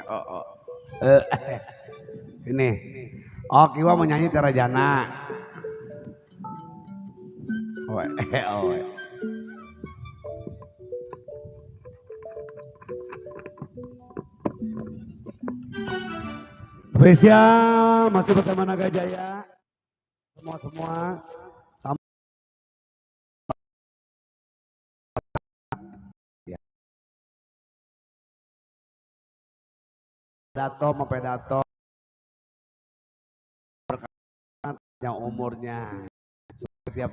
Oh, oh. Sini. Oh, Kiwa mau nyanyi Terajana. Oh, oh. Spesial masih bersama Naga Jaya. Semua. Dato mau pedato yang umurnya setiap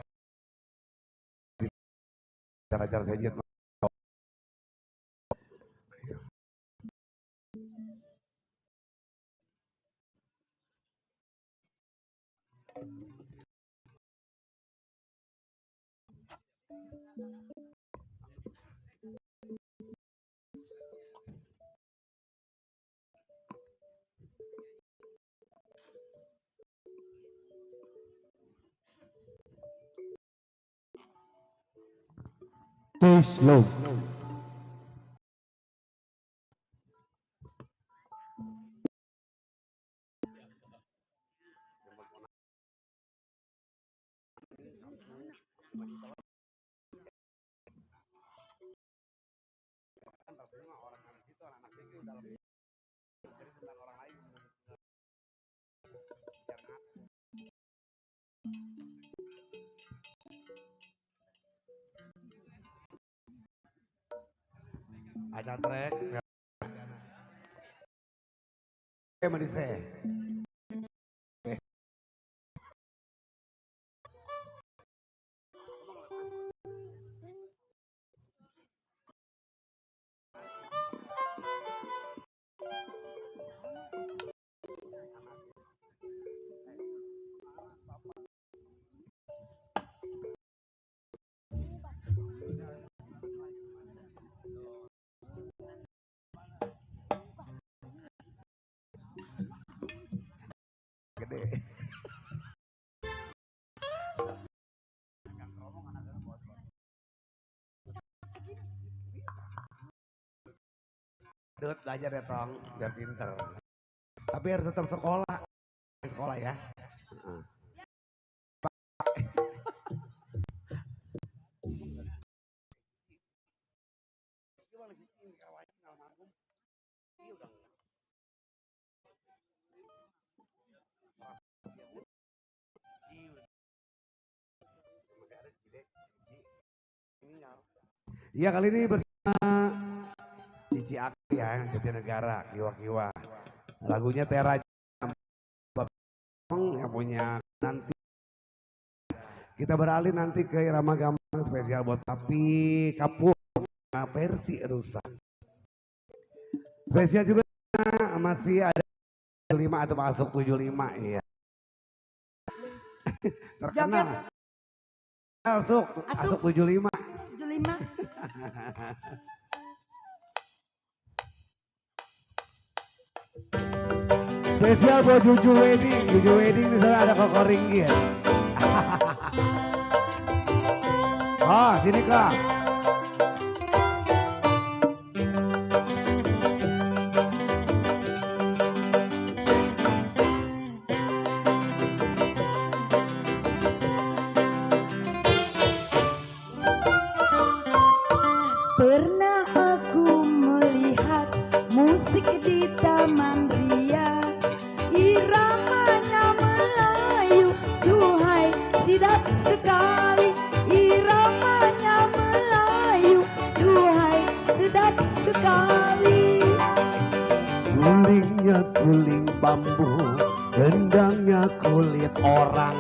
cara saja. Too slow. Ada track. Mau di gede. Belajar ya Tong, biar pinter. Tapi harus tetap sekolah ya. Iya kali ini bersama Cici Aki ya, Jatinegara, Kiwa-Kiwa. Lagunya Tera yang punya nanti. Kita beralih nanti ke Irama Gambang spesial buat Tapi Kapuk versi rusak. Spesial juga masih ada 5 atau masuk 75 ya. Terkenal. Masuk 75. 75. Spesial buat Juju Wedding di sana ada Koko Ringgit. Oh, sini Kak. Pernah aku melihat musik di Taman Ria, iramanya Melayu, duhai sedap sekali. Iramanya Melayu, duhai sedap sekali. Sulingnya suling bambu, gendangnya kulit orang.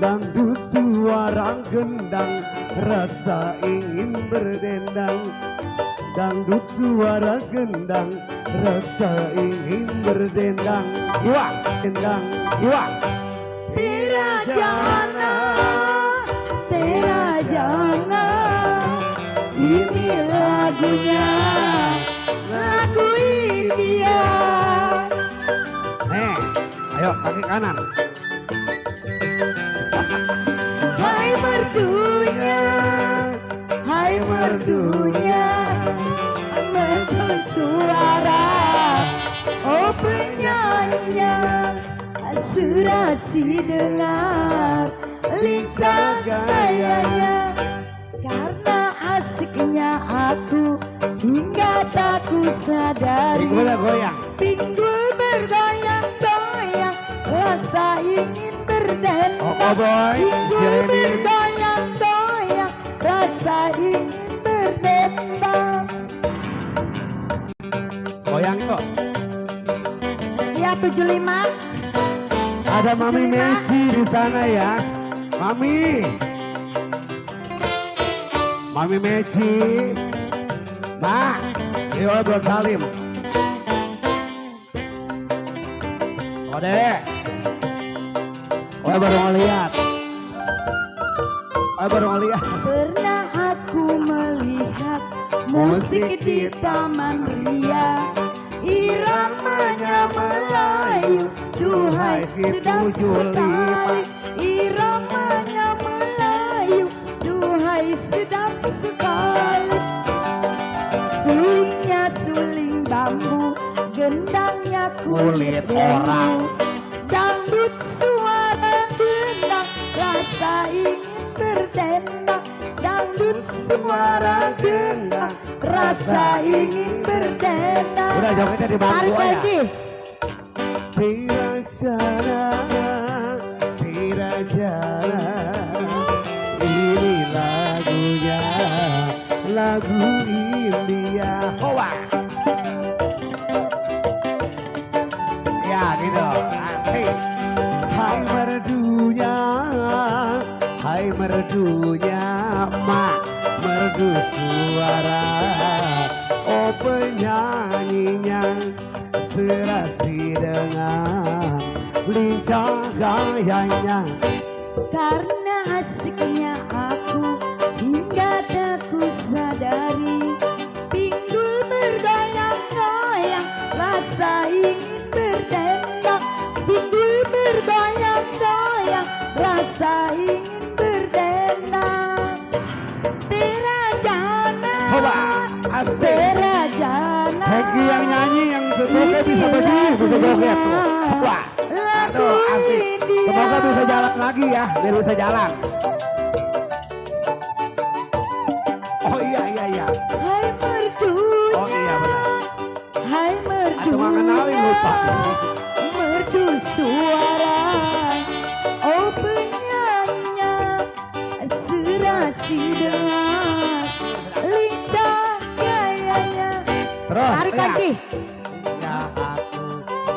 Dangdut suara gendang, rasa ingin berdendang. Dangdut suara gendang, rasa ingin berdendang. Iwa, dendang, iwa. Terajana, Terajana, ini lagunya, lagu India. Ayo kaki kanan. Hai merdunya, hai merdunya, merdu suara serasi dengar lincah gayanya. Karena asiknya aku hingga tak ku sadari. Pinggulnya goyang. Pinggul bergoyang-goyang, rasa ingin berdendang. Oh boy, Pinggul Jeremy. bergoyang-goyang, rasa ingin berdendang. Goyang kok. Ya 75. Ada Mami Meci di sana ya. Mami. Mami Meci. Mak, ini oleh Bro Salim. Ode. Ode baru ngeliat. Ode baru ngeliat. Pernah aku melihat musik di Taman Ria, iramanya Melayu, duhai sedap sekali. Iramanya Melayu, duhai sedap sekali. Sulingnya suling bambu, gendangnya kulit orang. Dangdut suara gendang, rasa ingin berdendang. Dangdut suara gendang, rasa ingin berdendang. Udah jogetnya di bangku Tarik aja. lagi. Tidak jarang, tidak jarang. Ini lagunya, lagu India. Hoa. Ya gitu, asik. Hai merdunya, hai merdunya, mak merdu suara. Oh penyanyinya serasi dengan lincah gayanya. Karena asiknya aku hingga tak ku sadari. Pinggul bergoyang-goyang, rasa ingin berdendang. Pinggul bergoyang-goyang, rasa ingin berdendang. Terajana, Coba, asik. terajana. Heki yang nyanyi, yang semoga bisa berdiri, bisa joget tuh. Wah, aduh asik. Semoga bisa jalan lagi ya, biar bisa jalan. Oh iya iya iya. Hai merdunya, Oh iya benar. hai Atau nggak kenalin lupa. merdunya, merdu suara. Oh penyanyinya serasi dengan lincah gayanya. Terus, Tarik iya. lagi. Ya aku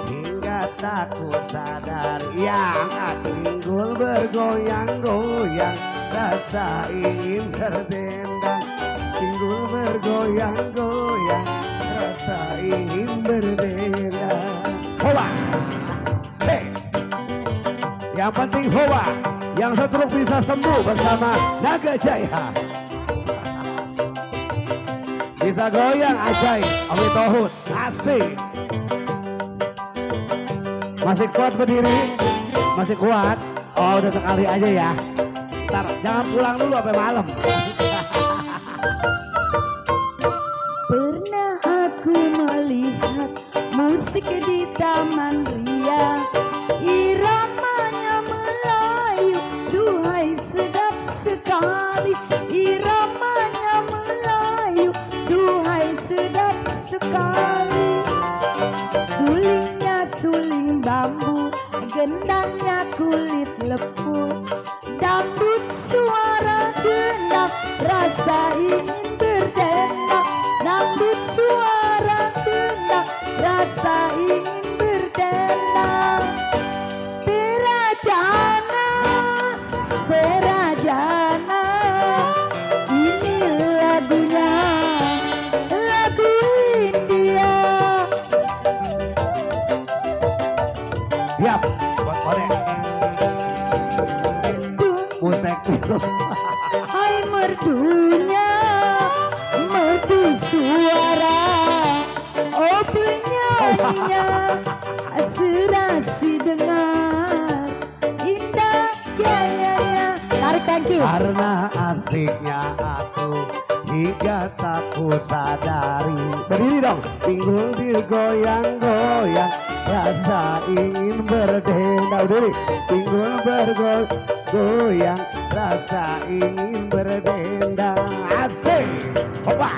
hingga tak ku sadar. Ya angkat pinggul bergoyang-goyang, rasa ingin berdendang. Pinggul bergoyang-goyang, rasa ingin berdendang. Hoa. Hei. Yang penting hoa. Yang stroke bisa sembuh bersama Naga Jaya. Bisa goyang ajaib, Ami Tohut, asik. Masih kuat berdiri? Masih kuat? Oh udah sekali aja ya. Ntar jangan pulang dulu sampai malam. Pernah aku melihat musik di Taman Ria, iramanya Melayu, duhai sedap sekali. Iramanya Melayu, duhai sedap sekali. Sulingnya suling bambu, gendangnya kulit leput. Dangdut suara gendang, rasa ingin berdendang. Dangdut suara gendang, rasa ingin berdendang. Terajana, terajana, ini lagunya, lagu India. Siap, buat korek. Mutek dulu. Hai merdunya, merdu suara. Oh penyanyinya serasi dengar indah gayanya. Tarik lagi. Karena asiknya aku hingga tak ku sadari. Berdiri dong. Pinggul digoyang-goyang, rasa ingin berdendang. Berdiri. Pinggul bergoyang, rasa ingin berdendang. Asik. Hopa.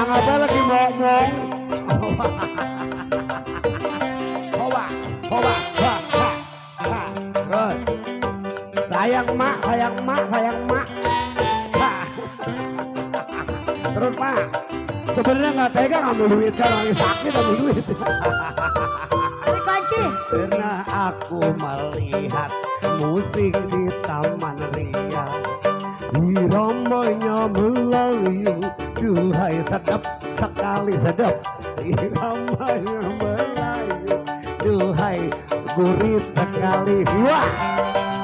Anggapnya lagi ngomong. Hoba. Terus. Sayang mak. Terus mak. Sebenarnya nggak tega ngambil duit kan, lagi sakit ambil duit. Lagi. Pernah aku melihat musik di Taman Ria, iramanya Melayu, duhai sedap sekali sedap. Iramanya Melayu, duhai gurih sekali. Wah,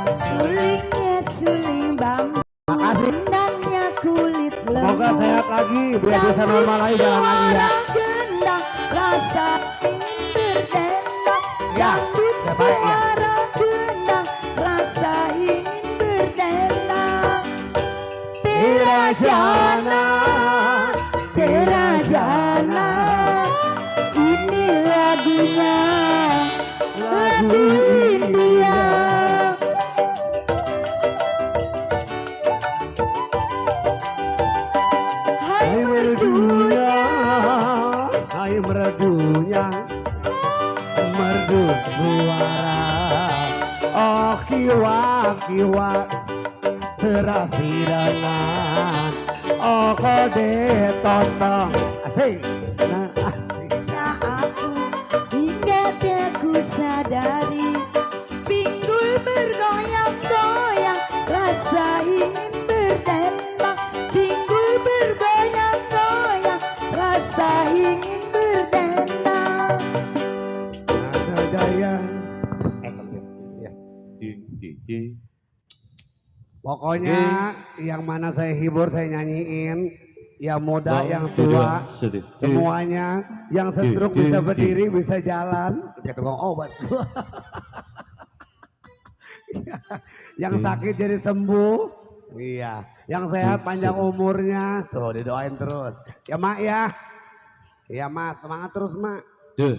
Sulingnya suling bambu, makasih. gendangnya kulit lembu. Semoga sehat lagi, biar bisa normal lagi jalan lagi ya. Gendang, rasa ingin berdendang. Ya, Dangdut ya baik ya. suara gendang, rasa ingin berdendang. Tirajana, Tirajana, ini lagunya, lagu India. Hai merdunya, hai merdunya, merdu suara. Oh kiwa, serasi dengan. Oh kode totong, asik. Nah, asik. Ya aku hingga tak ku sadari, pinggul bergoyang-goyang, rasa ingin berdendang. Pinggul bergoyang-goyang, rasa ingin berdendang. Ada daya. Ya. Pokoknya yang mana saya hibur saya nyanyiin, yang muda, yang tua, semuanya. Yang stroke bisa berdiri, bisa jalan. Kayak tukang obat. Yang sakit jadi sembuh. Iya. Yang sehat panjang umurnya. Tuh didoain terus. Ya mak ya. Iya mas, semangat terus mak. Tuh.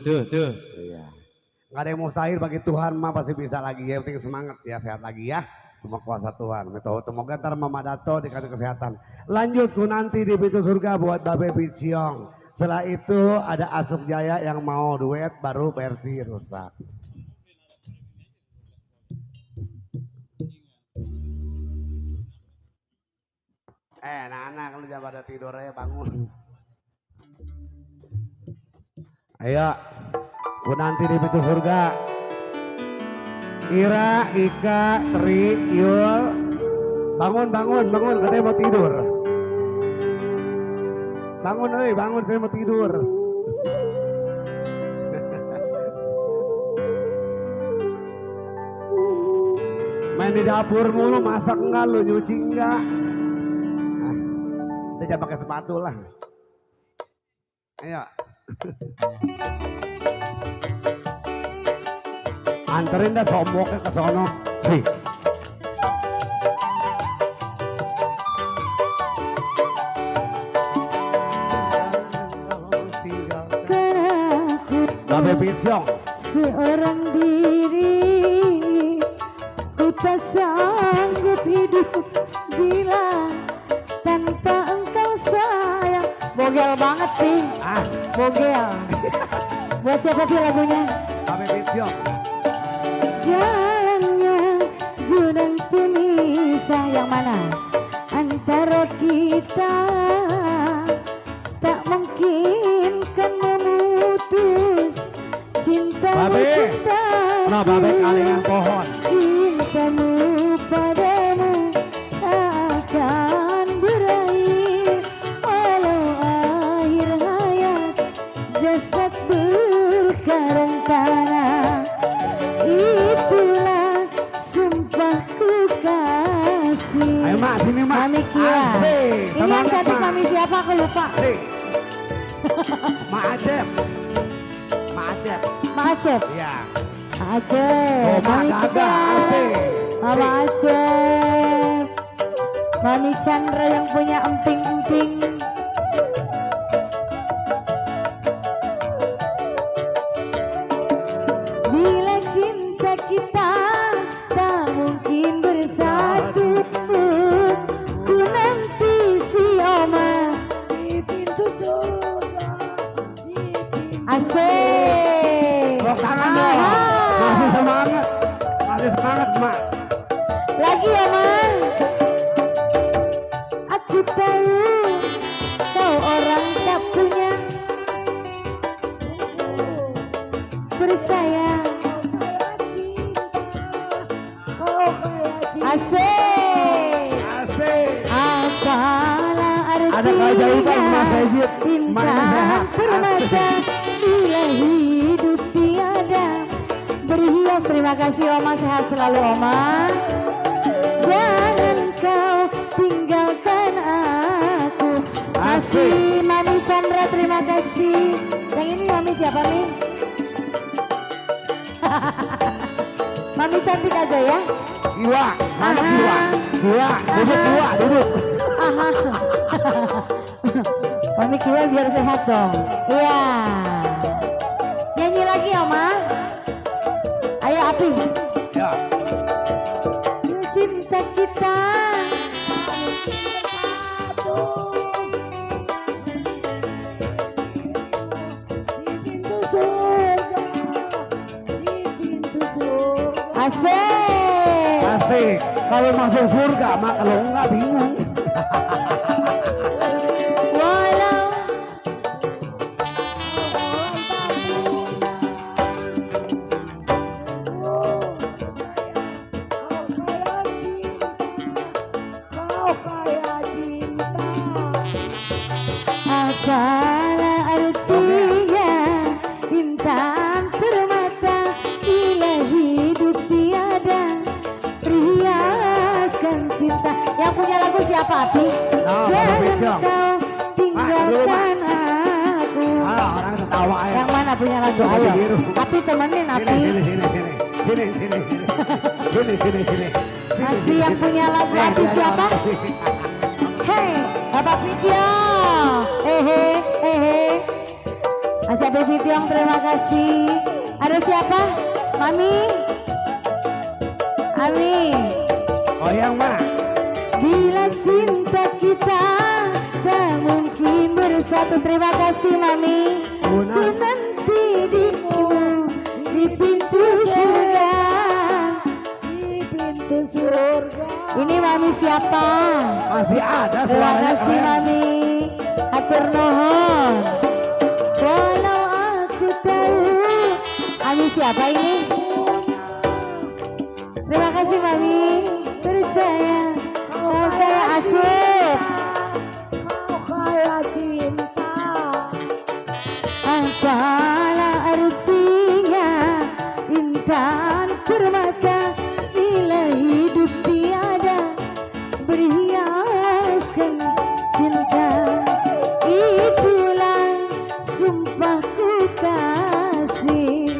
Iya. Nggak ada yang mustahil bagi Tuhan, mak pasti bisa lagi. Yang penting semangat ya, sehat lagi ya. Cuma kuasa Tuhan. Semoga ntar Mama Dato dikasih kesehatan. Lanjut ku nanti di pintu surga buat Babe Piciong. Setelah itu ada Asuk Jaya yang mau duet baru versi rusak. Anak-anak lu jangan pada tidur aja, bangun. Ayo, ku nanti di pintu surga. Ira, Ika, Tri, Yul, bangun, katanya mau tidur. Bangun, katanya mau tidur. Main di dapur mulu, masak enggak lu, nyuci enggak. Nah, udah jangan pakai sepatu lah. Ayo. Anterin dah somboknya ke sono sih. Babe Piciong Seorang diri, ku tak sanggup hidup bila tanpa engkau sayang. Bogel banget sih, bogel. Buat siapa sih lagunya? Babe Piciong. Jalannya jurang pemisah yang mana antara kita, tak mungkin kan memutus cinta. Babe, nah babe kalingan pohon. Cintamu padamu akan berakhir walau akhir hayat jasad berkarang tanah. Itulah sumpahku kasih. Ayo mak, sini mak. Mami Kia. Asik. Ini yang cantik mami siapa aku lupa. Asik. Mak Acep. Mak Acep. Mak Acep. Iya. Acep. Oh mak Mami Gaga. Kia. Asik. Mama Acep, Mami Chandra yang punya emping-emping. Bila cinta kita tak mungkin bersatu, ku nanti si Oma di pintu surga. Asik. Tepuk tangan dong. Masih semangat. Masih semangat, Mak. Lagi ya, Man. Aku tahu kau orang tak punya, percaya. Asik. Asik. Apalah Ada keajaiban, Mas artinya Ejit. Mainnya bintang sehat. permata bila hidup tiada berhias. Terima kasih Oma, sehat selalu Oma. Jangan kau tinggalkan aku. Masih Mami Chandra, terima kasih. Yang ini Mami siapa nih? Mami cantik aja ya. Giwa, mana Giwa? Giwa, duduk. Aha. Mami Kiwa biar sehat dong. Iya. Nyanyi lagi Oma. Ayo Api. Ya. Cinta kita asik. Asik. Kalau masuk surga, Mak. Kalau enggak bingung. Walau apalah artinya bintang permata bila hidup tiada riaskan cinta. Yang punya lagu siapa Api? Bapak Besok. Jangan kau tinggalkan aku. Orang ketawa ya. Yang mana punya lagu? Ini Ayo biru. Api temenin Api. Sini. Masih yang punya lagu Api siapa? Hei Bapak Fitio. Masih ada Fitiong, terima kasih. Ada siapa? Mami. Ami. Oh yang Mak. Bila cinta kita tak mungkin bersatu. Terima kasih Mami. Ku nanti dirimu di pintu surga. Di pintu surga. Ini Mami siapa? Masih ada Terima suaranya kasih keren. Mami. Hatur nuhun. Walau aku tahu. Mami siapa ini? Terima kasih Mami. Percaya kau kayak asik. Kau kayak cinta. Apalah artinya intan permata bila hidup tiada berhiaskan cinta. Itulah sumpahku kasih.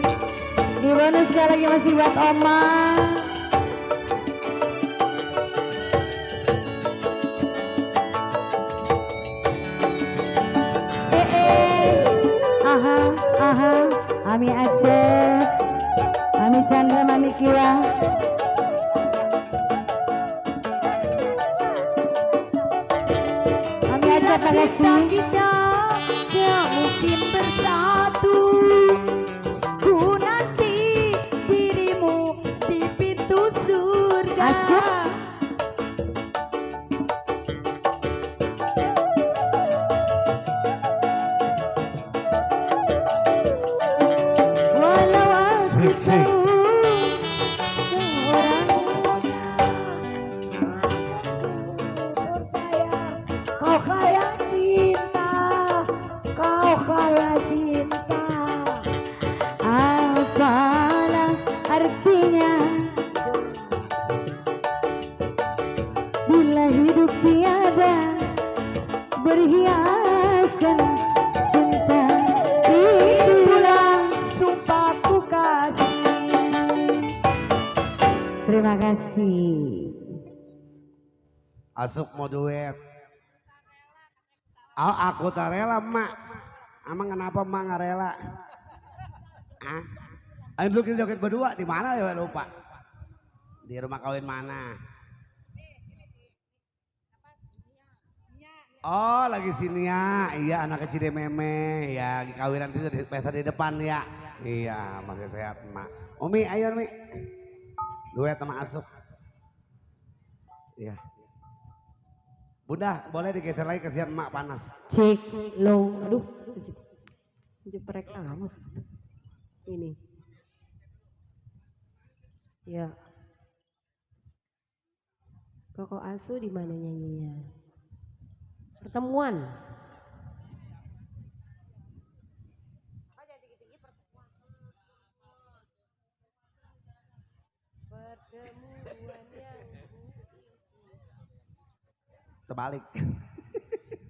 Di bonus sekali lagi masih buat Oma. Mami Aceh, Mami Chandra, Mami Kiwa. Mami Aceh, makasih. Kita tak mungkin bersatu. Ku nanti dirimu di pintu surga. Asik. Walau aku Asik. tahu seorang Percaya kau kaya cinta, kau kaya cinta. apalah artinya bila hidup tiada berhiaskan cinta. Itulah Sumpahku kasih. Asuk mau duet. Oh, aku tak rela mak. Emang kenapa mak nggak rela? Ah, ayo dulu kita joget berdua di mana ya lupa. Di rumah kawin mana? Oh lagi sini ya, iya anak kecil meme ya kawinan itu di pesta di depan ya. Iya masih sehat mak. Umi ayo Umi, duet sama Asuk. Iya. Bunda boleh digeser lagi kesian mak panas. Cek low, aduh, jeprek amat. Ini, ya. Koko Asu di mana nyanyinya? Pertemuan. Terbalik.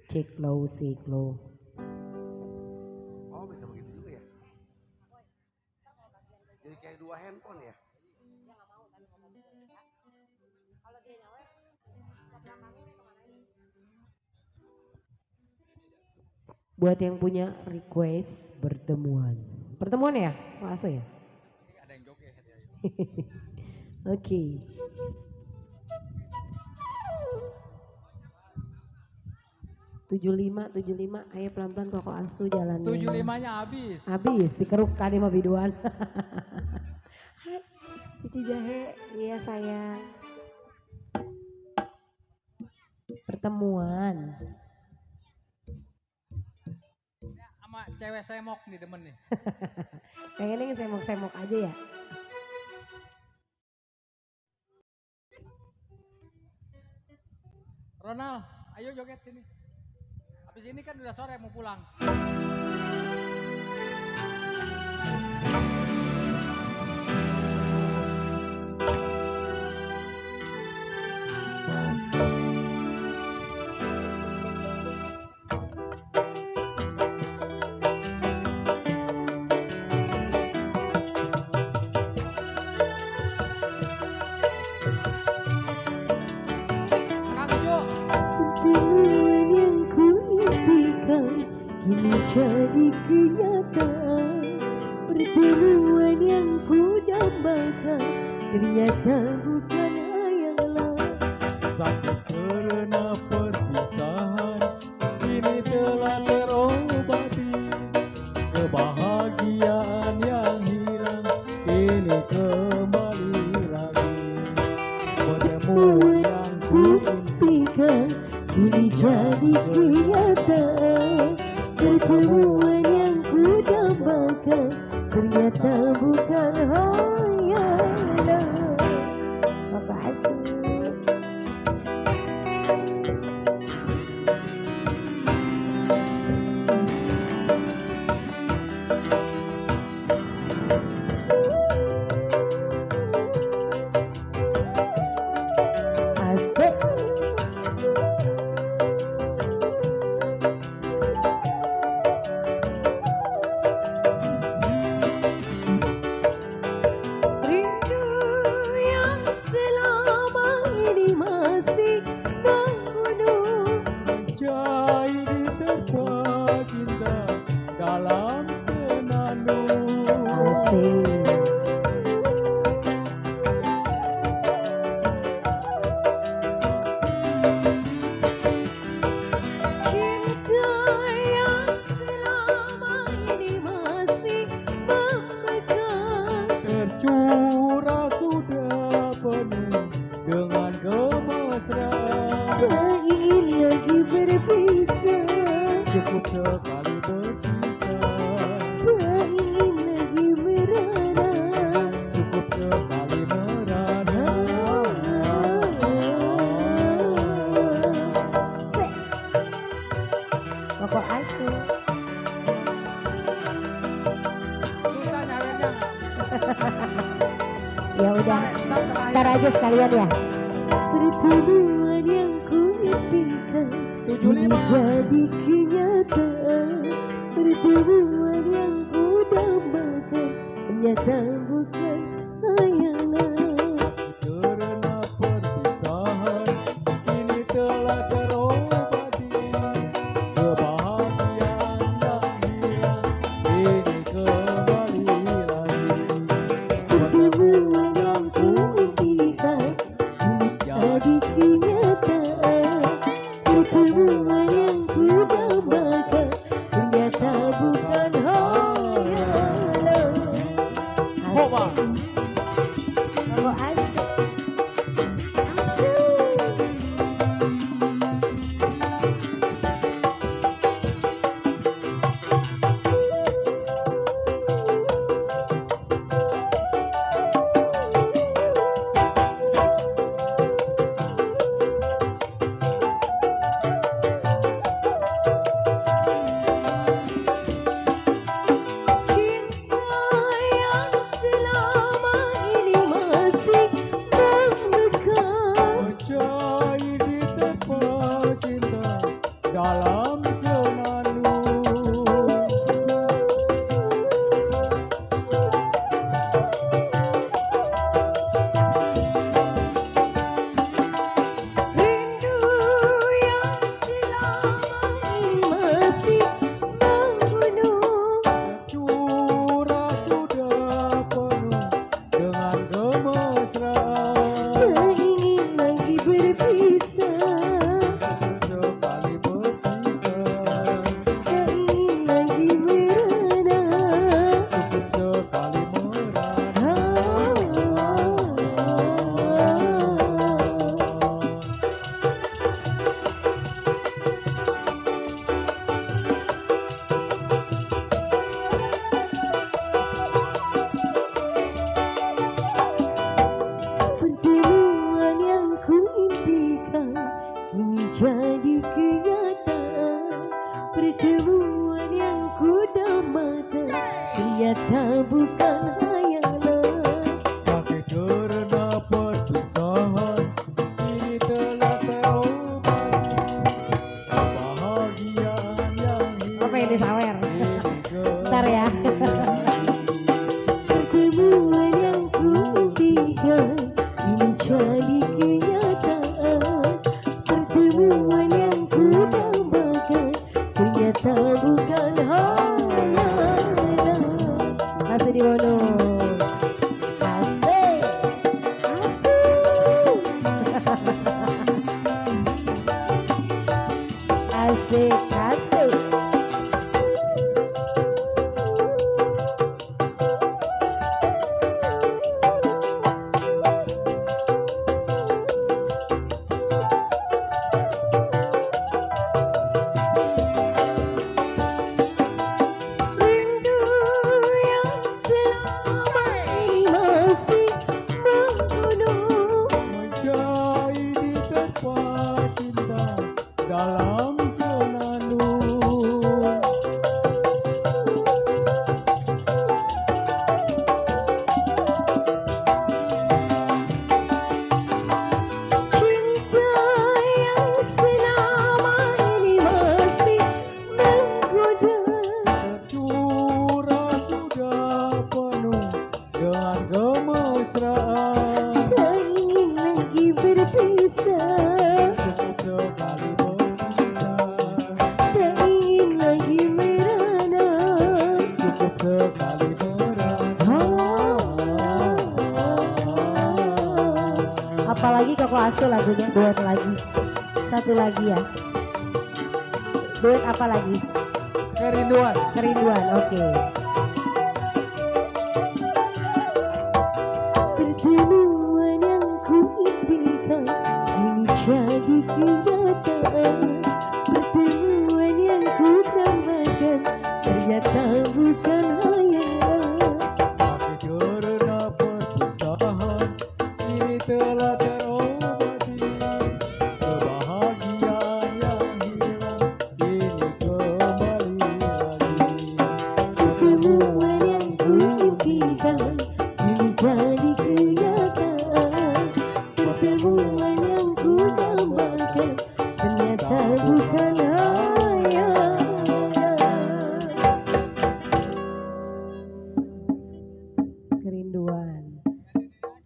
Cek low, cek low. Oh bisa begitu juga ya. Jadi kayak dua handphone ya. Buat yang punya request pertemuan. Pertemuan ya? Masa ya? Ada yang joget ya. Oke. Tujuh lima, ayo pelan-pelan Koko Asu jalannya. 75-nya habis. Habis, dikeruk tadi mah biduan. Hai, Cici Jahe, iya sayang. Pertemuan. Sama cewek semok nih demen nih. Pengennya semok-semok aja ya. Ronald, ayo joget sini. Habis ini kan udah sore mau pulang. Kang Jo. Pertemuan yang ku impikan kini jadi kenyataan. Pertemuan yang ku dambakan ternyata bukan hayalan. Sakit karena perpisahan kini telah terobati. Kebahagiaan yang hilang kini kembali lagi. Pertemuan yang ku Impikan kini jadi kenyataan. Pertemuan yang ku dambakan ternyata bukan hayalan. Makasih. Asik. Rindu yang selama ini masih membunuh. Mencari diterpa cinta dalam senandung. Asik. Cinta yang selama ini masih membekas. Tercurah sudah penuh dengan kemesraan. Tak ingin lagi berpisah. Cukup sekali berpisah. Tak ingin lagi merana. Cukup sekali merana. Sek. Koko Asu. Susah nyarinya. Ya udah, ntar aja sekalian ya. Pertemuan yang ku impikan 75. jadi kenyataan. Pertemuan yang ku dambakan ternyata bukan hayalan. Karena perpisahan kini telah Pertemuan yang ku dambakan ternyata bukan hayalan. Sakit karena perpisahan kini telah terobati. Kebahagiaan yang Apa ini hilang sawer? kini Bentar ya. Pertemuan yang ku impikan kini jadi kenyataan. Pertemuan yang ku dambakan ternyata bukan hayalan. Masih di bonus. Asik, asik, Asik, asik. rindu yang selama ini masih membunuh. mencari di tempat cinta dalam senandung. Cinta yang selama ini masih menggoda. Tercurah sudah penuh dengan kemesraan. Tak ingin lagi berpisah, Cukup sekali berpisah. tak ingin lagi merana. Cukup sekali merana. Apalagi Koko Asu lagunya duet lagi. Satu lagi ya. Duet apa lagi? Kerinduan. Kerinduan. Oke. Pertemuan yang ku impikan kini jadi kenyataan. Pertemuan yang ku dambakan ternyata bukan hayalan. Sakit karena perpisahan kini telah terobati. Kebahagiaan yang hilang kini kembali lagi. Pertemuan yang ku impikan kini jadi kenyataan. Pertemuan yang ku dambakan ternyata bukan hayalan. Kerinduan.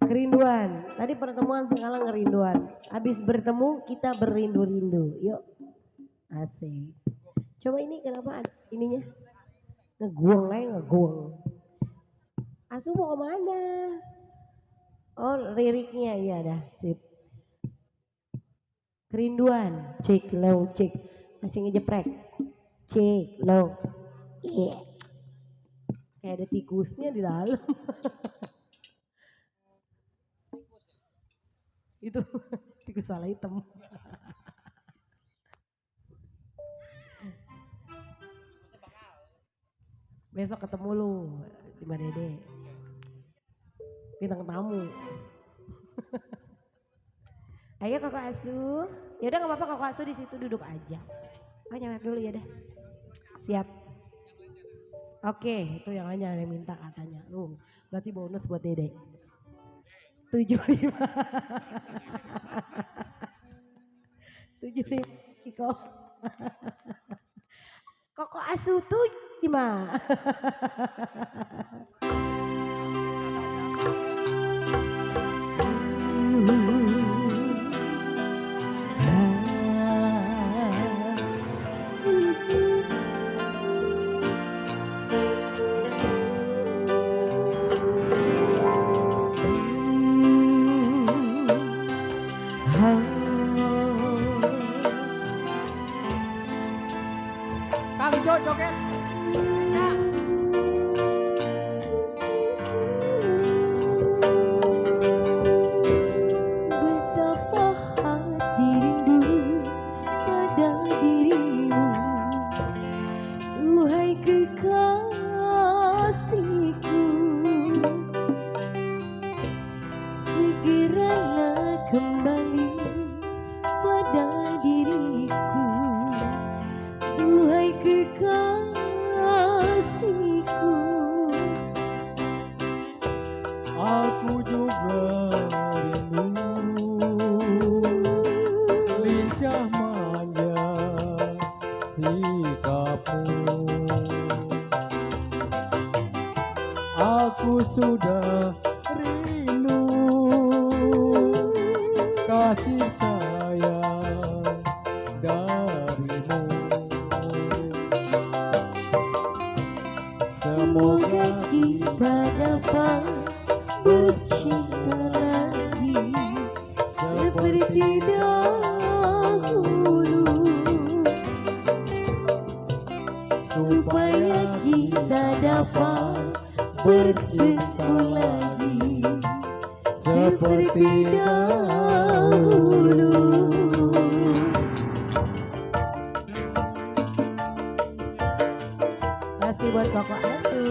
Kerinduan. Tadi pertemuan sekarang ngerinduan. Habis bertemu kita berindu-rindu. Yuk. Asik. Coba ini kenapa ada ininya? Ngeguang lagi ngeguang. Asu mau kemana? Oh liriknya iya dah sip. Kerinduan. Cek low cek. Masih ngejeprek. Cek low. Iya. Kayak ada tikusnya di dalam. Itu tikus salah hitam. Besok ketemu lu di Mbak Dede. Bintang tamu. Ayo Kakak Asu. Ya udah nggak apa-apa Kakak Asu di situ duduk aja. Oh nyawer dulu ya dah. Siap. Oke, itu yang lain jangan ada yang minta katanya. Berarti bonus buat Dede. 75. 75 kok. Koko Asu 75. Kang Jo joget. Ya. Betapa hati rindu pada dirimu, duhai kekasihku. Segeralah kembali pada diriku, duhai kekasihku. kekasihku. Aku juga rindu lincah manja sikapmu. Aku sudah rindu kasih sayang darimu. Semoga kita dapat bercinta lagi seperti dahulu, supaya kita dapat bertemu lagi seperti dahulu. Kasih buat Koko Asu.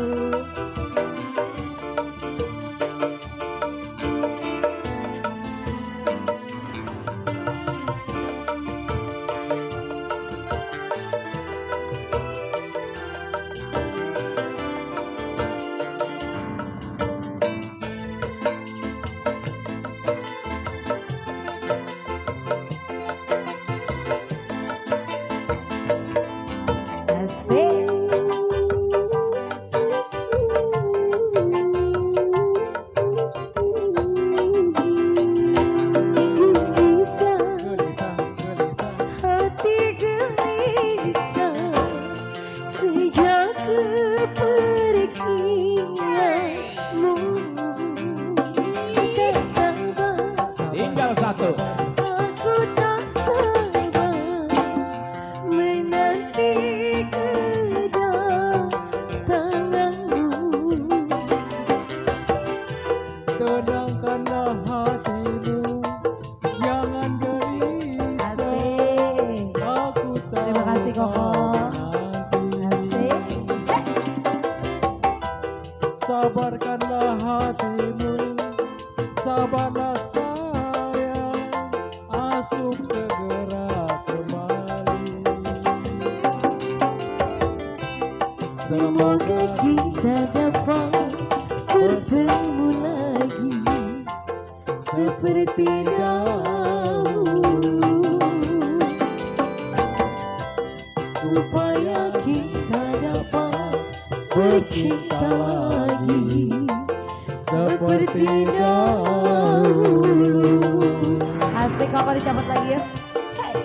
Tinggal satu. Aku tak sabar menanti kedatanganmu. Tenangkanlah hatimu, jangan gelisah. Asik. Aku tahu Terima kasih, Koko. nanti. Asik. Sabarkanlah hatimu, sabarlah sayang, Asuk segera kembali. Semoga kita dapat bertemu lagi seperti dahulu, supaya kita dapat bercinta lagi seperti dahulu. Asik, Koko dicabut lagi ya. Hey.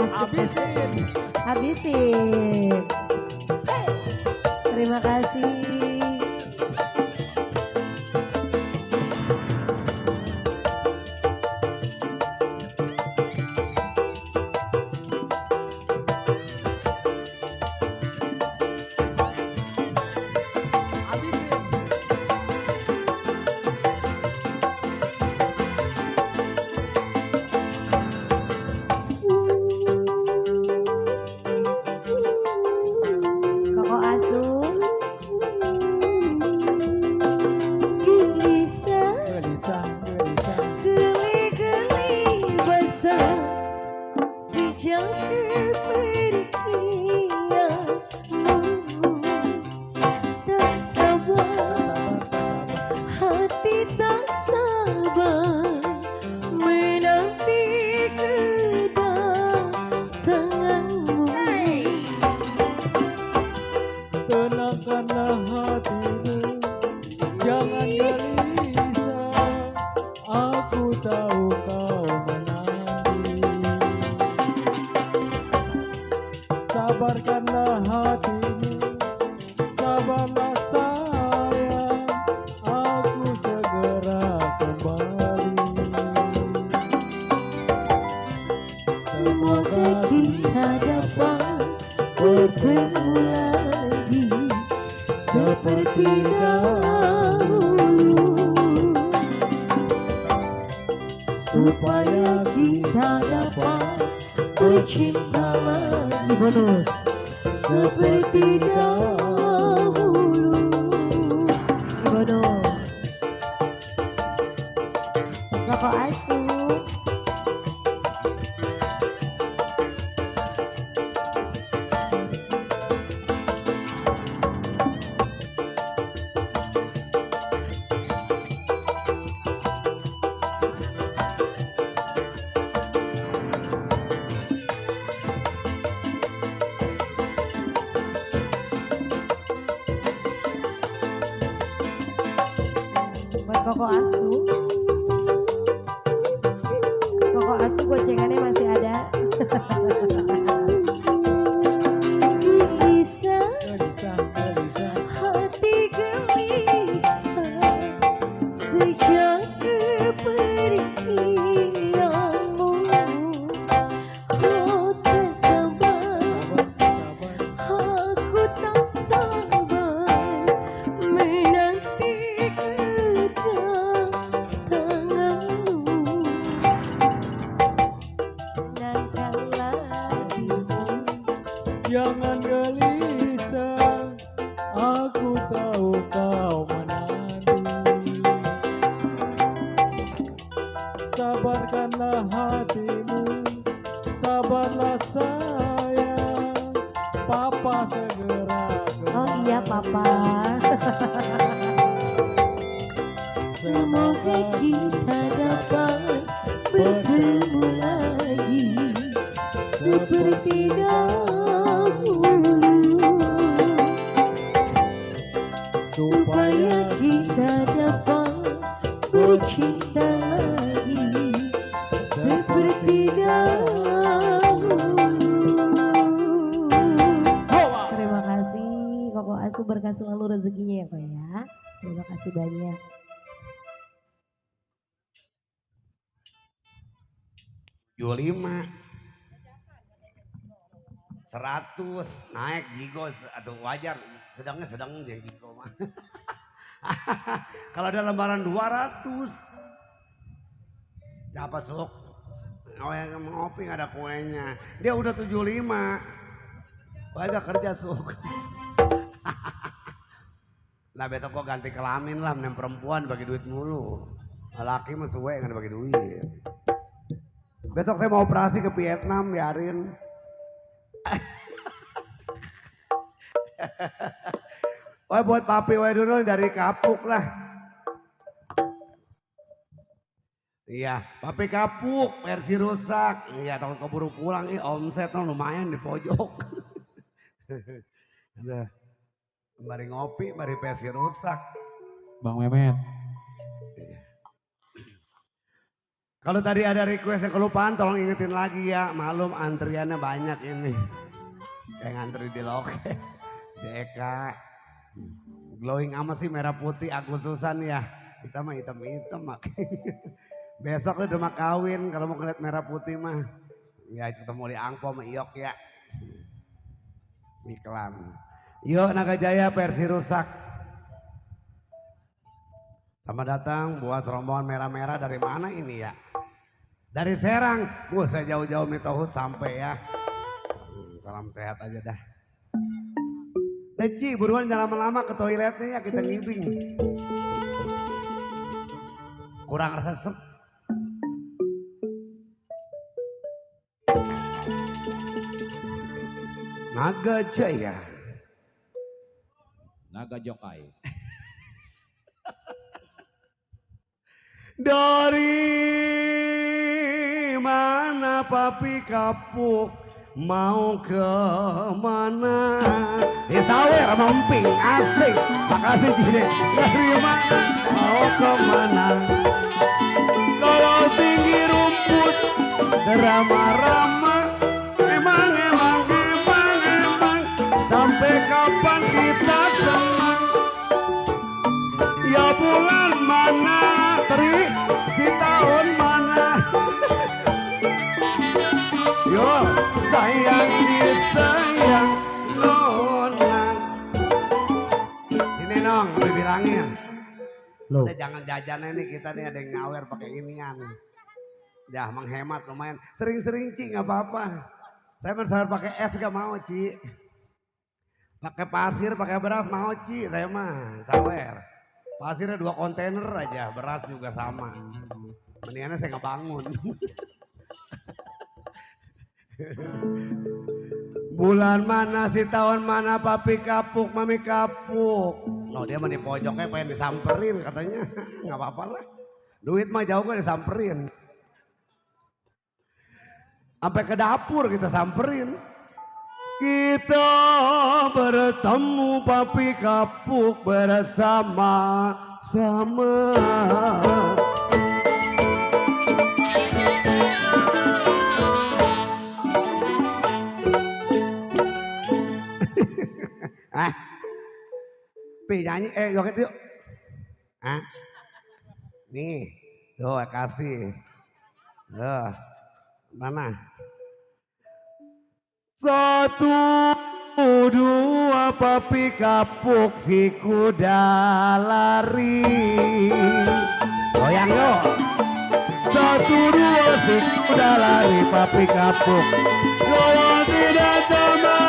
Asik. Habisin. Habisin. Hey. Terima kasih. Habisin. Koko Asu. Gelisah, Gelisah, gelisah. geli-geli basah sejak kepergianmu. Tak sabar, hati tak sabar menanti kedatanganmu. Tenangkanlah hatimu, jangan gelisah. Aku tahu kau menanti. Sabarkanlah hatimu, sabarlah sayang, aku segera kembali. Semoga kita dapat bertemu lagi seperti dahulu, supaya kita dapat bercinta lagi bonus seperti dahulu. Bonus Koko Asu. Koko Asu. Koko Asu gocengannya masih ada. Gelisah, hati gelisah sejak kepergianmu. Kau tak sabar, aku tak sabar menanti kedatanganmu. Tenangkanlah dirimu. Jangan gelisah, aku tahu kau menanti. Sabarkanlah hatimu, sabarlah sayang, Papa segera kembali. Oh iya Papa. Semoga kita dapat bertemu lagi seperti dahulu, supaya kita dapat bercinta lagi seperti dahulu. Terima kasih Koko Asu, berkah selalu rezekinya ya Kok ya. Terima kasih banyak. Lima 100 naik jigo atau wajar sedang yang jigo mah. Kalau ada lembaran 200 siapa sok oh yang ngopi nggak ada kuenya, dia udah 75 banyak kerja sok. Nah besok kok ganti kelamin lah, menem perempuan bagi duit mulu, laki mah suwe nggak bagi duit. Besok saya mau operasi ke Vietnam, biarin. Oh buat papi wae dulu dari Kapuk lah. Iya, papi Kapuk versi rusak. Iya, tahun keburu pulang nih omset lumayan di pojok. Udah, mari ngopi, mari versi rusak. Bang Memet. Kalau tadi ada request yang kelupaan, tolong ingetin lagi ya. Malum antriannya banyak ini. Kayak ngantri di loket. Di Eka. Glowing amat sih merah putih Agustusan ya. Kita mah hitam-hitam makanya. Besok udah mah kawin kalau mau ngeliat merah putih mah. Ya ketemu di Angpo sama Iyok ya. Iklan. Yuk Naga Jaya versi rusak. Selamat datang buat rombongan merah-merah dari mana ini ya? Dari Serang. Saya jauh-jauh Mitohut sampai ya. Salam sehat aja dah. Leci buruan jangan lama-lama ke toiletnya ya, kita ngibing. Kurang resep. Naga Jaya. Naga Jokai. Dari mana papi Kapuk mau ke mana? Di sawer mamping asik. Makasih Cide. Dari mana mau ke mana? Kalau tinggi rumput drama-rama emang sampai kapan kita senang? Ya bulan mana? Teri si tahun mana? Yo sayang disayang nona. Sini nong dibilangin. Loh. Udah jangan jajan nih, kita nih ada yang ngawer pakai inian. Ya menghemat lumayan. Sering-sering Ci nggak apa-apa. Saya bersahur pakai es gak mau Ci. Pakai pasir, pakai beras mau Ci. Saya mah sawer. Pasirnya 2 kontainer aja, beras juga sama. Mendingannya saya ngebangun. Bulan mana sih, tahun mana papi Kapuk, mami Kapuk. No dia mah di pojoknya pengen disamperin katanya. Nggak apa-apa lah. Duit mah jauh kan disamperin. Sampai ke dapur kita samperin. Kita bertemu papi Kapuk bersama sama. Ah, Pi nyanyi, joget yuk. Ah, nih, tuh kasih. Tuh, mana? Satu, dua, papi kapuk si kuda lari. Goyang yuk. Satu, dua, si kuda lari, papi kapuk. Goyang tidak sama,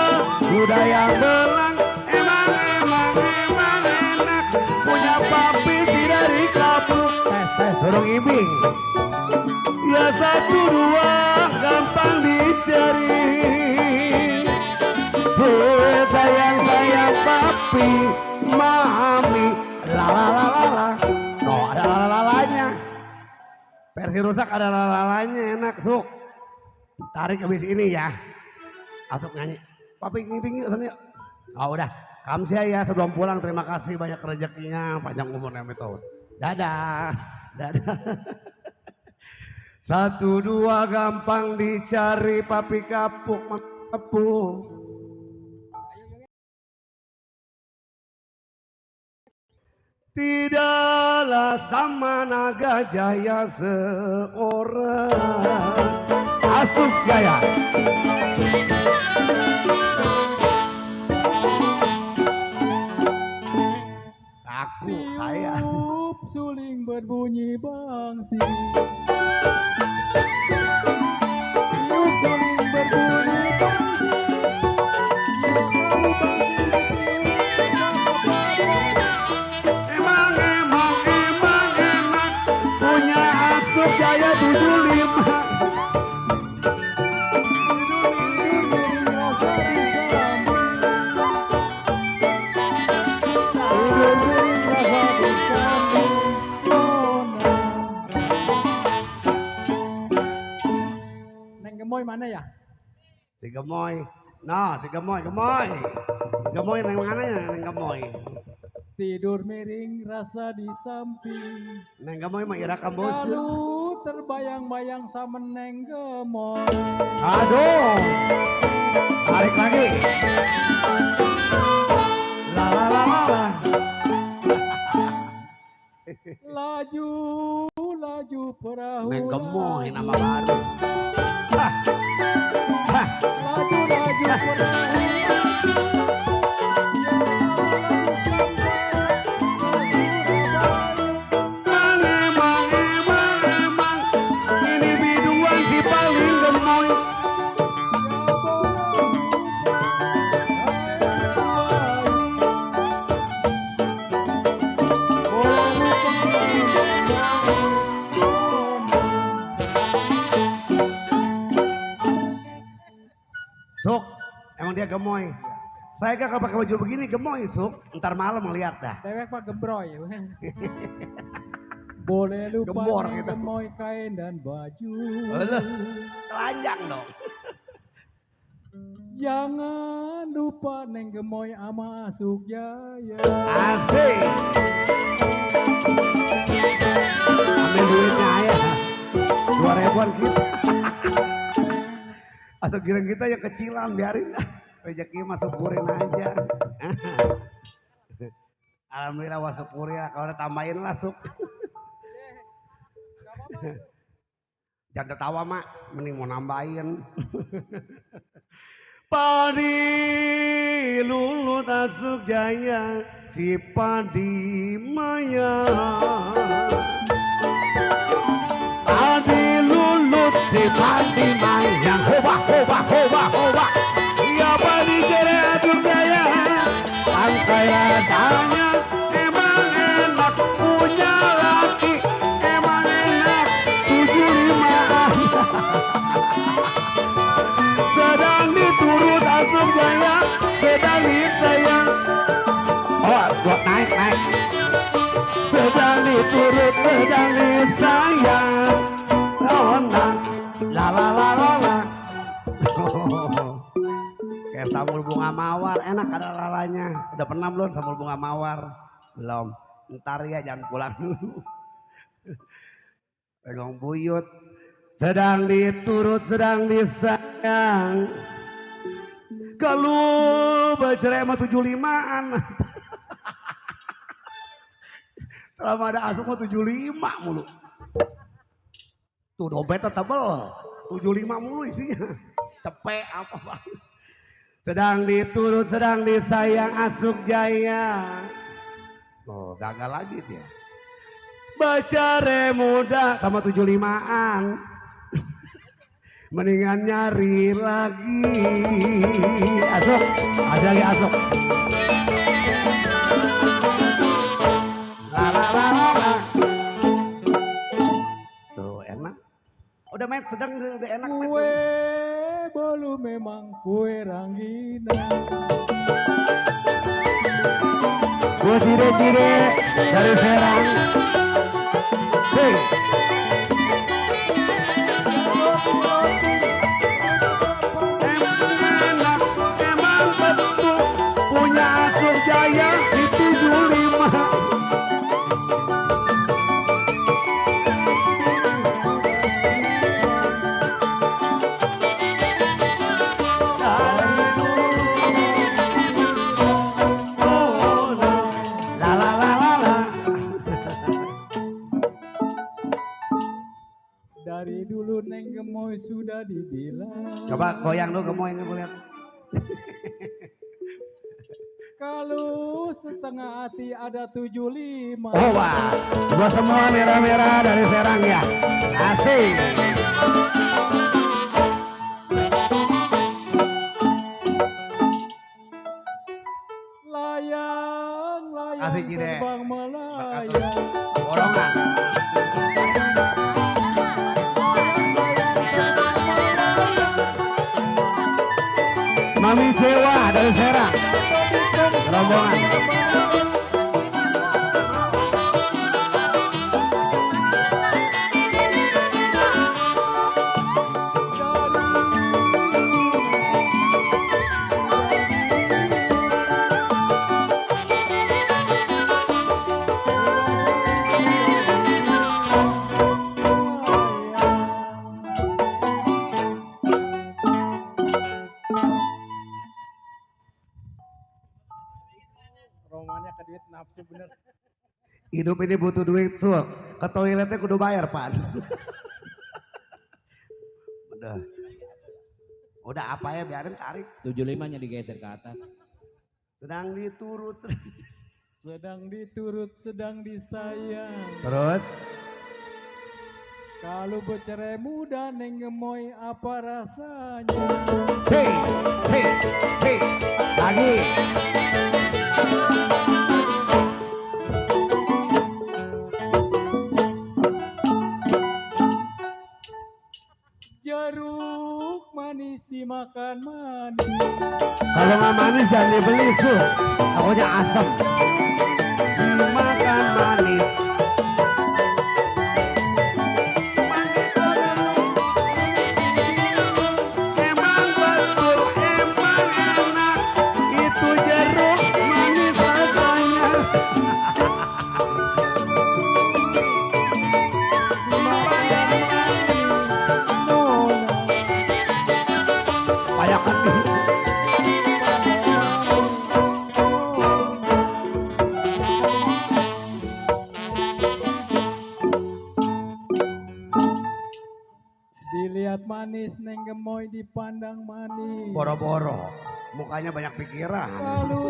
kuda yang belang. Emang enak, punya papi si dari kapuk. Tes. Suruh ibing. Ya satu dua gampang dicari. Sayang papi mami la. Oh ada lalanya. Versi rusak ada lalanya enak Suk. Tarik habis ini ya. Asuk nyanyi. Papi ngiping yuk sana yuk. Oh udah. Kamsia ya sebelum pulang terima kasih banyak rezekinya panjang umurnya itu. Dadah. Satu dua gampang dicari papi kapuk kapuk. Tidaklah sama naga jaya seorang. Asuk gaya. Aku saya. Tiup suling berbunyi bangsi. Tiup suling berbunyi bangsi. Emang enak punya Asuk Jaya 75. Neng Gemoy mana ya? Si Gemoy. Nah, si Gemoy. Gemoy neng mana ya neng Gemoy? Tidur miring rasa di samping. Neng Gemoy mah ira kambos. Lalu terbayang-bayang sama Neng Gemoy. Aduh. Tarik lagi. La. Laju perahu. Neng Gemoy nama baru. Laju perahu. Emang ini biduan si paling Gemoy. Suk, emang dia Gemoy. Saya gak kalau pakai baju begini Gemoy Suk. Ntar malam ngeliat dah. Dewek Pak Gembroy. Boleh lupa Gembor Neng gitu. Gemoy kain dan baju. Alah, telanjang dong. Jangan lupa Neng Gemoy ama Asuk Jaya. Asik. Ambil duitnya ya. 2.000-an kita. Atau kira kita yang kecilan biarin lah. Rezeki mah syukurin aja. Alhamdulillah wa syukuri lah. Kalau udah tambahin lah Suk. Jangan tertawa mak. Mending mau nambahin. Padi lulut Asuk Jaya si padi maya. Padi lulut si padi maya. Hoba. Ya padi jere Asuk Jaya. Angkai adanya emang enak punya laki. Emang enak 75. Sedang diturut Asuk Jaya, sedang disayang. Oh, naik. Sedang diturut, sedang disayang. La. Kayak sambal bunga mawar, enak ada lalanya. Udah pernah belum sambal bunga mawar? Belum. Ntar ya jangan pulang dulu. Pegang buyut. Sedang diturut, sedang disayang. Kalau bercerai sama 75-an. Selama ada asuh mah 75 mulu. Tuh dompetnya tebel. 75 mulu isinya. Cepet apa bang. Sedang diturut, sedang disayang Asuk Jaya. Oh gagal lagi dia. Bercerai muda sama 75-an. Mendingan nyari lagi. Asuk, asik lagi Asuk. La la la la la. Tuh enak. Udah main sedang udah enak main. Kue bolu memang kue ranggina. Gua cire-cire dari Serang. Sing. Emang enak, emang betul punya Asuk Jaya di 75. Dari dulu Neng Gemoy sudah dibilang. Coba goyang dulu gemoy gue lihat. Kalau setengah hati ada 75. Oh wah, buat semua merah-merah dari Serang ya. Asik. Layang, layang Asik gini. terbang melayang. Borongan. Mami Cewa dari Serang. Rombongan. Romannya ke duit nafsu bener. Hidup ini butuh duit tuh. Ke toiletnya kudu bayar pan. Udah. Udah apa ya biarin tarik. 75-nya digeser ke atas. Sedang diturut. Sedang diturut, sedang disayang. Terus. Kalau bercerai muda Neng Gemoy apa rasanya? Hei, hei, hei. Lagi. Jeruk manis dimakan manis. Kalau nggak manis jangan dibeli su. Takutnya asam. Dimakan manis. Emang betul, emang enak. Itu jeruk manis rasanya. Payakan nih. Dilihat manis Neng Gemoy dipandang manis. Boro-boro. Mukanya banyak pikiran. Lalu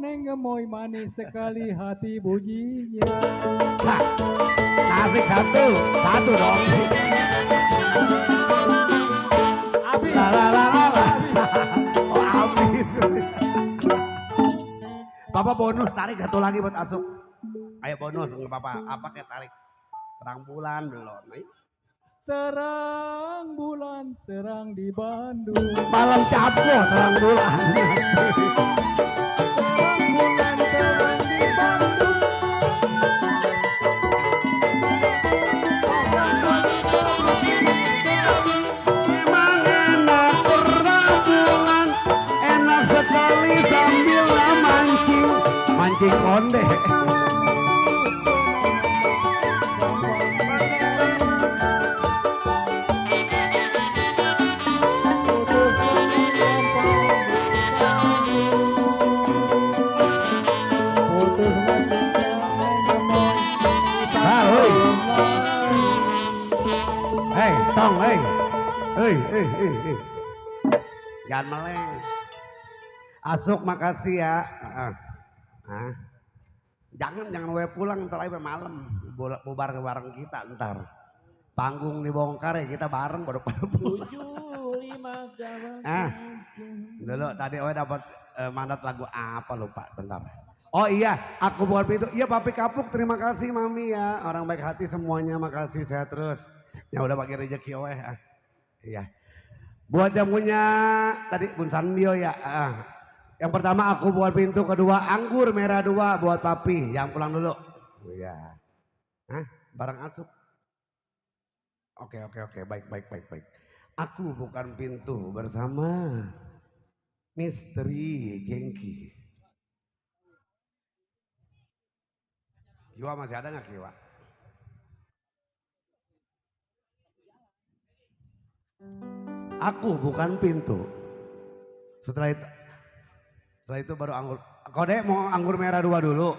Neng Gemoy manis sekali hati bujinya. Hah, nasik satu. Satu dong. Habis. La la la la la. Oh habis. Bapak bonus tarik satu lagi buat Asuk. Ayo bonus nggak apa-apa. Apa kayak tarik? Terang bulan belum. Ayo. Terang bulan terang di Bandung. Malam capo terang bulan. Terang bulan terang di Bandung. Emang enak terang bulan. Enak sekali sambil mancing. Mancing konde. Hei. Jangan meleng. Asuk makasih ya. Jangan we pulang ntar lagi malam. Bubar bareng kita ntar. Panggung dibongkar ya kita bareng baru pulang. 758. Dulu tadi dapat mandat lagu apa lupa bentar. Oh iya, aku buat pintu. Iya Papi Kapuk, terima kasih Mami ya. Orang baik hati semuanya, makasih sehat terus. Ya udah bagi rezeki weh. Iya. Buat yang punya tadi Bun Sandio ya. Yang pertama aku buat pintu, kedua anggur merah 2 buat Papi. Yang pulang dulu. Iya. Barang asup. Oke, baik. Aku bukan pintu bersama Misteri Gengki. Kiwa masih ada nggak Kiwa? Aku bukan pintu. Setelah itu baru anggur. Kode mau anggur merah 2 dulu.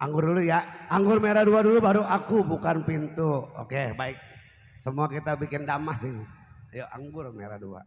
Anggur dulu ya. Anggur merah 2 dulu baru aku bukan pintu. Oke, baik. Semua kita bikin damai nih. Ayo anggur merah 2.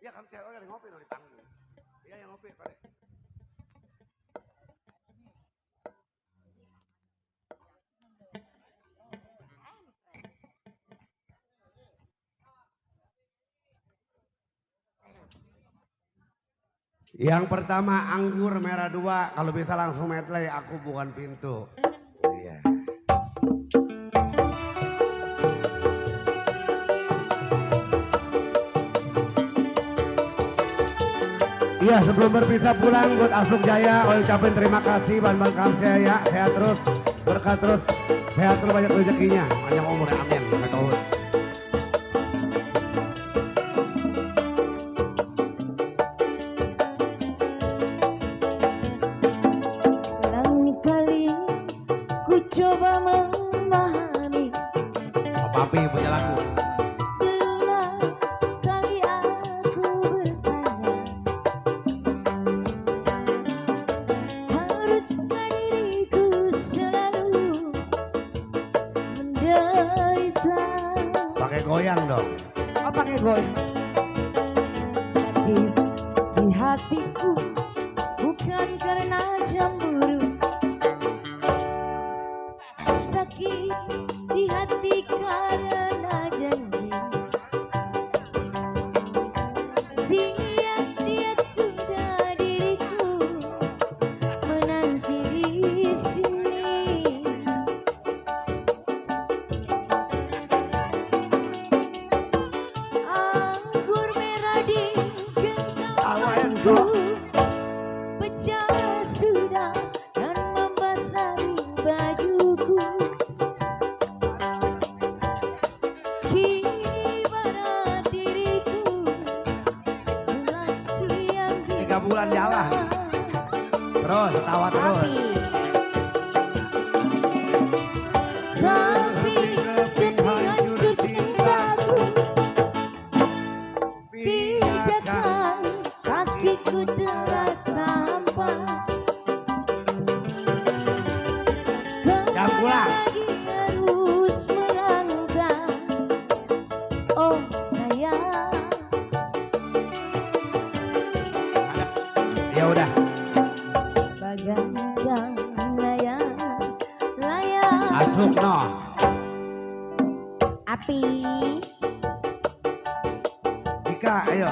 Iya kan cewek yang ngopi di panggung. Iya yang ngopi Kode. Yang pertama anggur merah 2, kalau bisa langsung medley, aku bukan pintu. Iya. Iya sebelum berpisah pulang buat Asuk Jaya, ucapin terima kasih Bang Kamsia ya, sehat terus, berkah terus, sehat terus banyak rezekinya, panjang umur ya amin. Kali ku coba memahami. Papi punya lagu. Berulang kali aku bertanya, haruskah diriku selalu menderita? Pakai goyang dong. Oh pakai goyang. Sakit di hatiku bukan karena cemburu, sakit di hati karena janji. Sia-sia sudah diriku menanti di sini. Anggur merah di genggamku pecah sudah dan membasahi bajuku. Kini mana diriku telah diam di 3 bulan jalan. Terus ketawa terus. Tapi demi hancur cintaku, pijakan kakiku telah sampai. Jangan pulang. Lagi harus melangkah. Oh sayang, Ya udah. bagaikan layang Asuk no. api. Dika ayo.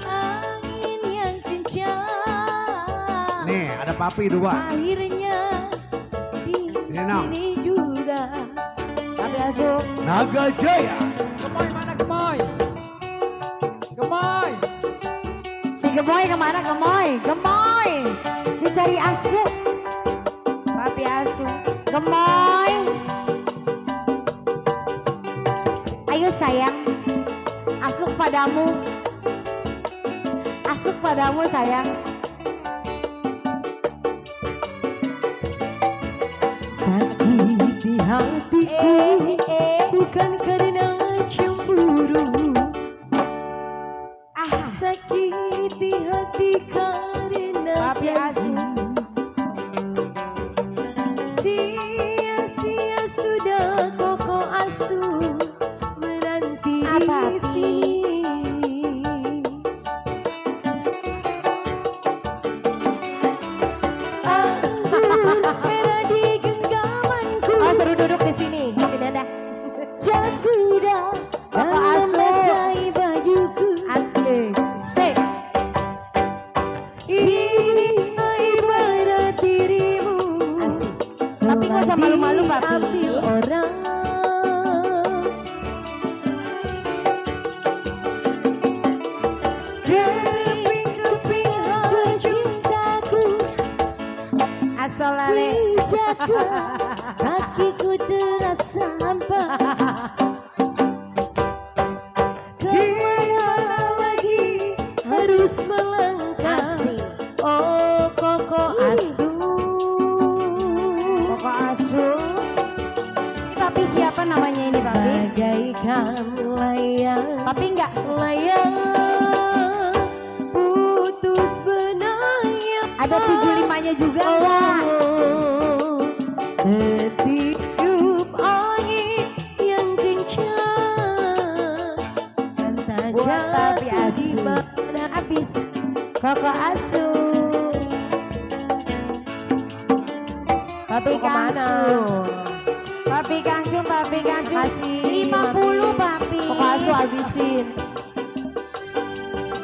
Angin yang kencang. Nih ada Papi 2. Akhirnya di Sini, Nong. sini juga. Tapi Asuk. Naga Jaya. Gemoy mana Gemoy? Gemoy. Si Gemoy kemana Gemoy? Gemoy. cari asuh. Papi asuh. Gemoy. Ayo sayang. Asuh padamu. Asuh padamu sayang. Sakiti hatiku bukan karena cemburu. Sakiti hati karena Papi asuh. sia-sia sudah koko asuh menanti Apa, di Pi? sini. Anggur merah di genggamanku. Oh seru duduk di sini. Di sini ada. Jas sudah Koko dan asuh. membasahi bajuku. Ade. Se. Ini ibarat dirimu. Asik. Tapi nggak usah malu-malu, Papi. Ambil orang. Keping-keping hati cintaku. Asolale. Pijaku, kakiku terasa hampa. Kemana lagi harus melangkah? Asik. Oh koko asuh. Koko asuh. Papi siapa namanya ini Papi? Bagaikan layang, Papi enggak? layang putus benang. Ada 75-nya juga enggak? Tertiup angin yang kencang dan tak Buat Papi jatuh di asuh. mana. Habis. Koko asuh. Papi Mau kemana? Kangsu. Papi Kangsu, Papi Kangsu. Makasih, 50 Papi. Koko asuh habisin.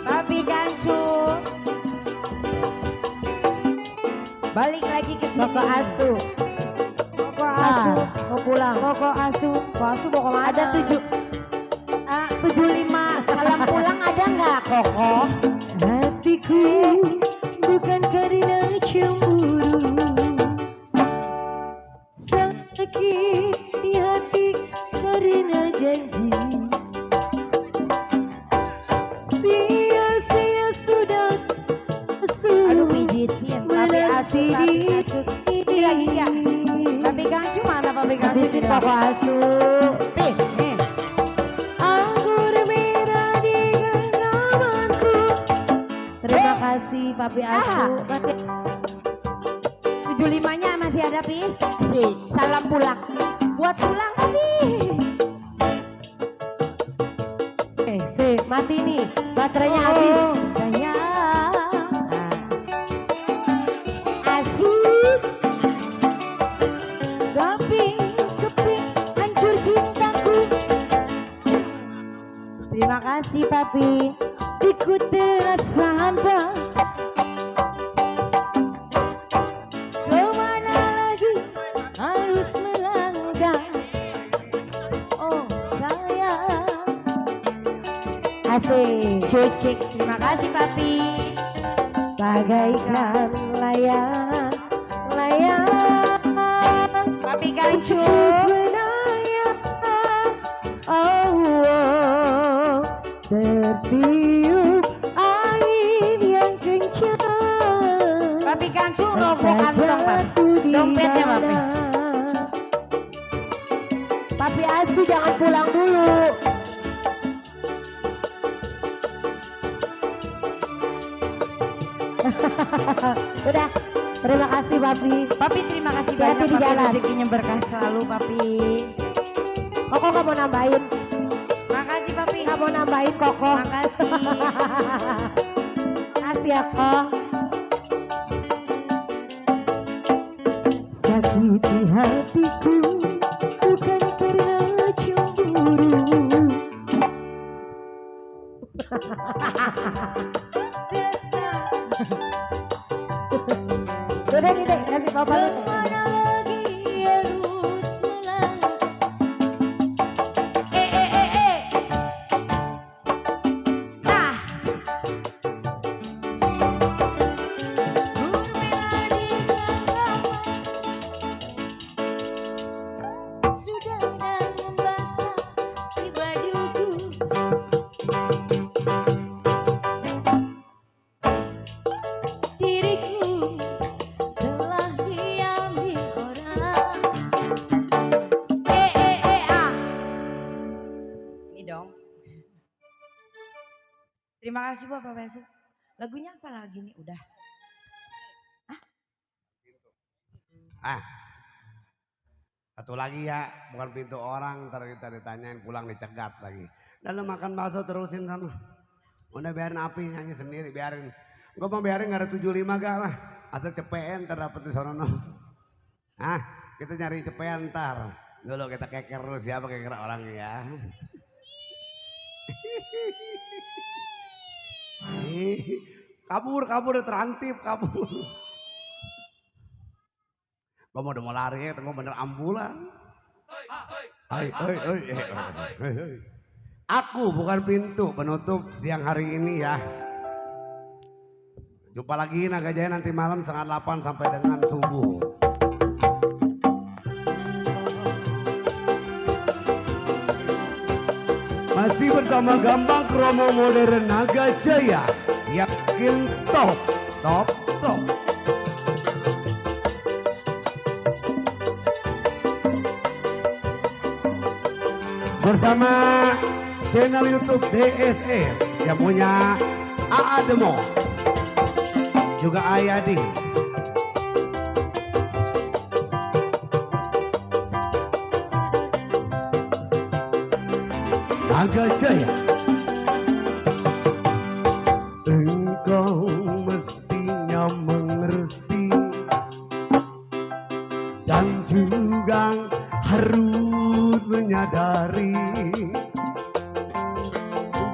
Papi Kangsu. Balik lagi ke sini. Koko asuh. Koko asuh. Mau pulang. Koko asuh. Koko asuh mau kemana? Ada 75 salam pulang ada nggak Koko? Hatiku bukan karena cemburu. Sakit di hati karena janji. Sia-sia sudah asuh Aduh pijitin. Papi asuh, Papi asuh. Ini lagi dia. Papi Kangsu mana Papi Kangsu? Habisin Koko asuh. Pi, nih. Anggur merah di genggamanku. Terima kasih Papi asuh. 75-nya masih ada Pi. Sih, salam pulang. Buat pulang Papi. Mati nih, baterainya habis. Sayang. Asik. Keping hancur cintaku. Terima kasih Papi. Ikut terasa hampa. Kemana lagi harus melangkah? Oh sayang. Asik. Cek. Terima kasih Papi. Bagaikan layang, layang Papi Kangsu. menayang. Oh, tertiup angin yang kencang. Papi Kangsu rombongan pulang Papi. Dompetnya Papi. Papi asuh jangan pulang dulu. Udah, terima kasih Papi. Papi terima kasih Hati-hati banyak di Papi. jalan. Rezekinya berkah selalu Papi. Koko nggak mau nambahin? Makasih Papi. Nggak mau nambahin Koko? Makasih. Makasih ya Kok. Sakiti hatiku bukan karena cemburu. Udah nih deh, kasih papa lu. Kemana lagi harus melangkah? Nah, Anggur merah Terima kasih Bapak Besok. Lagunya apa lagi nih? Udah. Satu lagi ya, bukan pintu orang, ntar kita ditanyain pulang dicegat lagi. Dan lu makan bakso terusin sana. Udah biarin api nyanyi sendiri, biarin. Gue mau biarin gak ada 75 gak lah. Atau cepean ntar dapet di sono. Kita nyari cepean ntar. Dulu kita keker dulu siapa keker orang ya. kabur terantip kabur. Gue udah mau lari ya, gue bener ambulan. Hai. Aku bukan pintu penutup siang hari ini ya. Jumpa lagi Naga Jaya nanti malam setengah 8 sampai dengan subuh. Masih bersama Gambang Kromo Modern Naga Jaya. Yakin top. Bersama channel YouTube DSS yang punya AA Demo juga Ayadi. Naga Jaya, engkau mestinya mengerti dan juga harus menyadari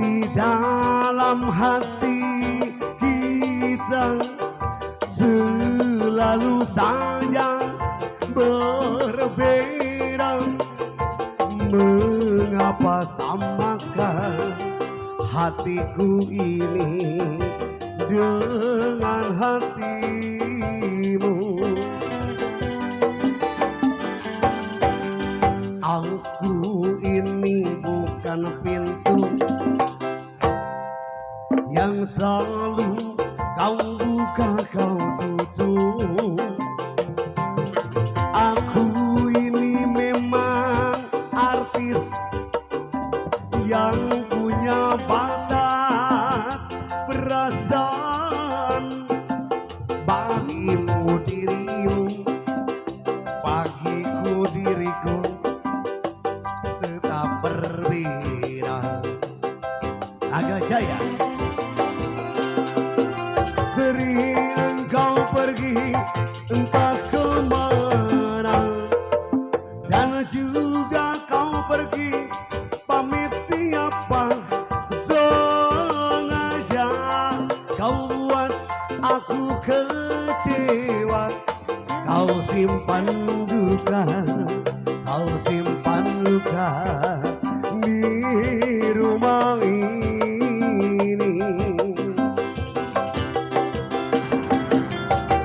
di dalam hati kita selalu saja berbeda. Mengapa samakan hatiku ini dengan hatimu? Aku ini bukan pintu yang selalu kau buka kau tutup. Aku ini memang artis yang punya bakat perasaan. Bagimu dirimu, bagiku diriku tetap berbeda. Naga Jaya, sering engkau pergi entah kemana, dan juga kau pergi pamit tiapa. Sengaja kau buat aku kecewa. Kau simpan duka, kau simpan luka di rumah ini.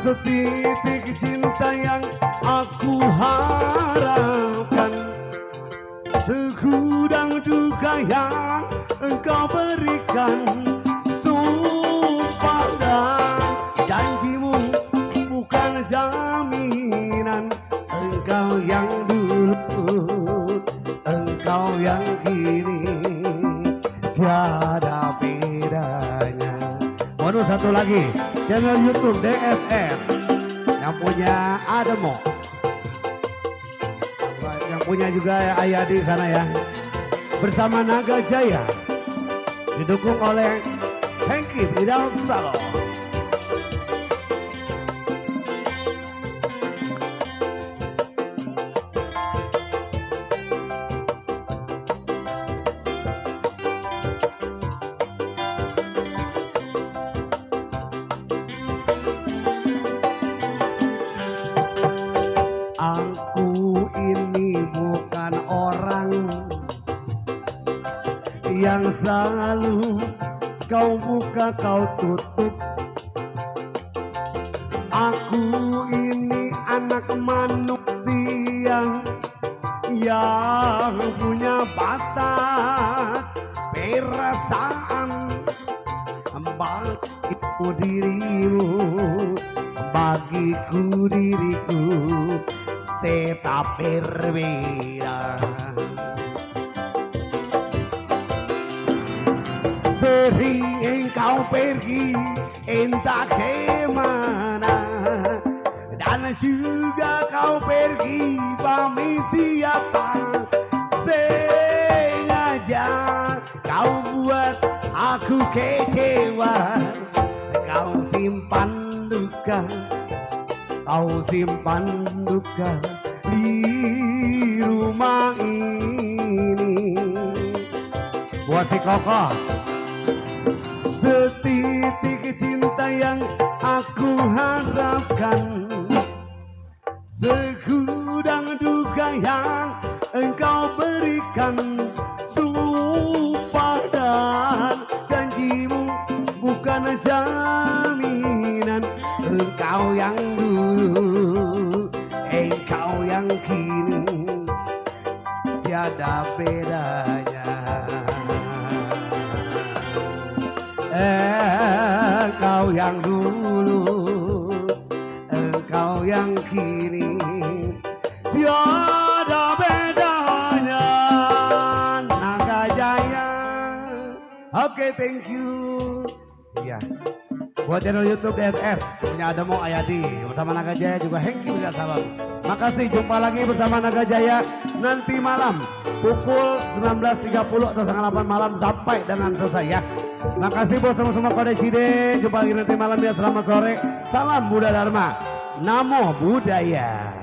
Setitik cinta yang aku harapkan, segudang duka yang engkau berikan. Sumpah dan janjimu bukan jaminan. Engkau yang dulu, engkau yang kini, tiada bedanya. Waduh, satu lagi channel YouTube DSS yang punya Ademo, yang punya juga Ayadi sana ya. Bersama Naga Jaya didukung oleh Hengki Bridal Salon. Aku ini bukan orang yang selalu kau buka kau tutup. Aku ini anak manusia yang punya batas perasaan. Bagiku dirimu, bagiku diriku tetap berbeda. sering engkau pergi entah kemana, dan juga kau pergi pamit siapa, sengaja kau buat aku kecewa. Kau simpan duka, kau simpan duka di rumah ini. Buat si Koko, setitik cinta yang aku harapkan, segudang duka yang engkau berikan. Sumpah dan janjimu bukan jaminan. Engkau yang dulu, engkau yang kini, tiada bedanya. Engkau yang dulu, engkau yang kini, tiada bedanya. Naga Jaya. Oke, thank you. Iya. Buat channel YouTube DNS punya Ademo Ayadi bersama Naga Jaya, juga Hengki Bisa Salon. Makasih, jumpa lagi bersama Naga Jaya nanti malam pukul 19.30 atau setengah 8 malam sampai dengan selesai ya. Makasih bos semua kode Cide. Jumpa lagi nanti malam ya. Selamat sore. Salam Buddha Dharma. Namo Buddhaya.